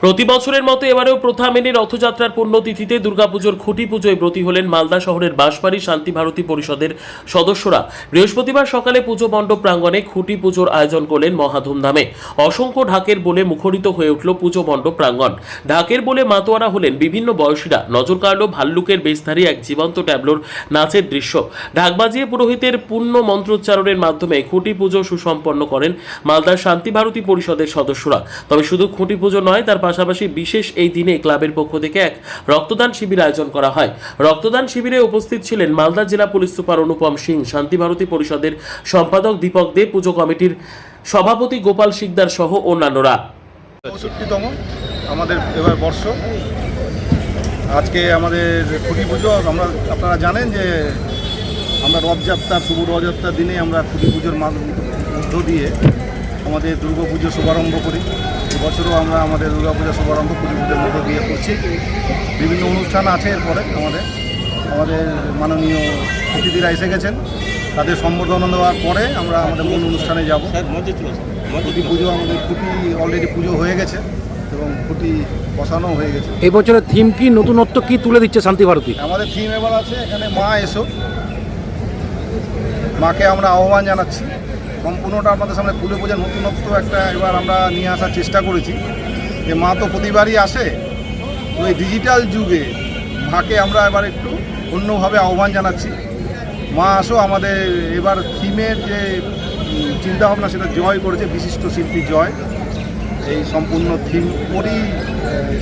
প্রতি বছরের মতো এবারেও প্রথা মেনে রথযাত্রার পুণ্যতিথিতে দুর্গাপুজোর খুঁটি পুজোয় ব্রতী হলেন মালদা শহরের বাঁশবাড়ি শান্তি ভারতী পরিষদের সদস্যরা। বৃহস্পতিবার সকালে পুজো মণ্ডপ প্রাঙ্গণে খুঁটি পুজোর আয়োজন করলেন মহা ধুমধামে। অসংখ্য ঢাকের বলে মুখরিত হয়ে উঠল পুজো মণ্ডপ প্রাঙ্গণ। ঢাকের বলে মাতোয়ারা হলেন বিভিন্ন বয়সীরা। নজর কাড়ল ভাল্লুকের বেশধারী এক জীবন্ত ট্যাবলোর নাচের দৃশ্য। ঢাক বাজিয়ে পুরোহিতের পূর্ণ মন্ত্রোচ্চারণের মাধ্যমে খুঁটি পুজো সুসম্পন্ন করেন মালদার শান্তি ভারতী পরিষদের সদস্যরা। তবে শুধু খুঁটি পুজো নয়, তার পাশাপাশি বিশেষ এই দিনে ক্লাবের পক্ষ থেকে এক রক্তদান শিবির আয়োজন করা হয়। রক্তদান শিবিরে উপস্থিত ছিলেন মালদা জেলা পুলিশ সুপার অনুপম সিং, শান্তি ভারতী পরিষদের সম্পাদক দীপক দে, পুজো কমিটির সভাপতি গোপাল শিকদার সহ অন্যান্যরা। ৬৫তম আমাদের এবার বর্ষ। আজকে আমাদের খুঁটি পুজো। আপনারা জানেন যে আমরা রথযাত্রা, শুভ রথযাত্রার দিনে আমরা খুঁটি পুজোর মধ্য দিয়ে আমাদের দুর্গা পুজো শুভারম্ভ করি। এবছরও আমরা আমাদের দুর্গা পুজো শুভারম্ভ খুঁটি পুজোর মধ্য দিয়ে করছি। বিভিন্ন অনুষ্ঠান আছে। এরপরে আমাদের মাননীয় অতিথিরা এসে গেছেন, তাদের সম্বর্ধনা দেওয়ার পরে আমরা আমাদের মূল অনুষ্ঠানে যাব। খুঁটি পুজো, আমাদের খুঁটি অলরেডি পুজো হয়ে গেছে এবং খুঁটি বসানো হয়ে গেছে। এই বছরের থিম কি, নতুনত্ব কি তুলে দিচ্ছে শান্তি ভারতী? আমাদের থিম এবার আছে এখানে মা এসো। মাকে আমরা আহ্বান জানাচ্ছি। সম্পূর্ণটা আপনাদের সামনে তুলে বোঝার নতুনত্ব একটা এবার আমরা নিয়ে আসার চেষ্টা করেছি। যে মা তো প্রতিবারই আসে, তো এই ডিজিটাল যুগে মাকে আমরা এবার একটু অন্যভাবে আহ্বান জানাচ্ছি। মা আসো। আমাদের এবার থিমের যে চিন্তাভাবনা সেটা জয় করেছে বিশিষ্ট শিল্পী জয়। এই সম্পূর্ণ থিম করেই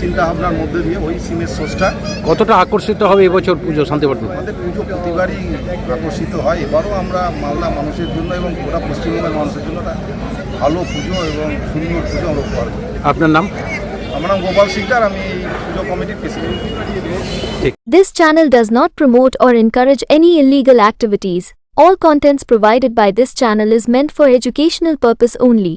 চিন্তাভাবনার মধ্যে দিয়ে ওই থিমের সোর্সটা। কতটা আকর্ষিত হবে এবছর পুজো শান্তি ভারতী? আমাদের পুজো প্রতিবারই আকর্ষিত হয়। এবারও আমরা মালদা মানুষের জন্য এবং গোটা পশ্চিমবঙ্গের মানুষের জন্য একটা ভালো পুজো এবং সুন্দর পুজো আমরা উপহার করি। আপনার নাম? আমার নাম গোপাল শিকদার, আমি এই পুজো কমিটির president. This channel does not promote or encourage any illegal activities. All contents provided by this channel is meant for educational purpose only.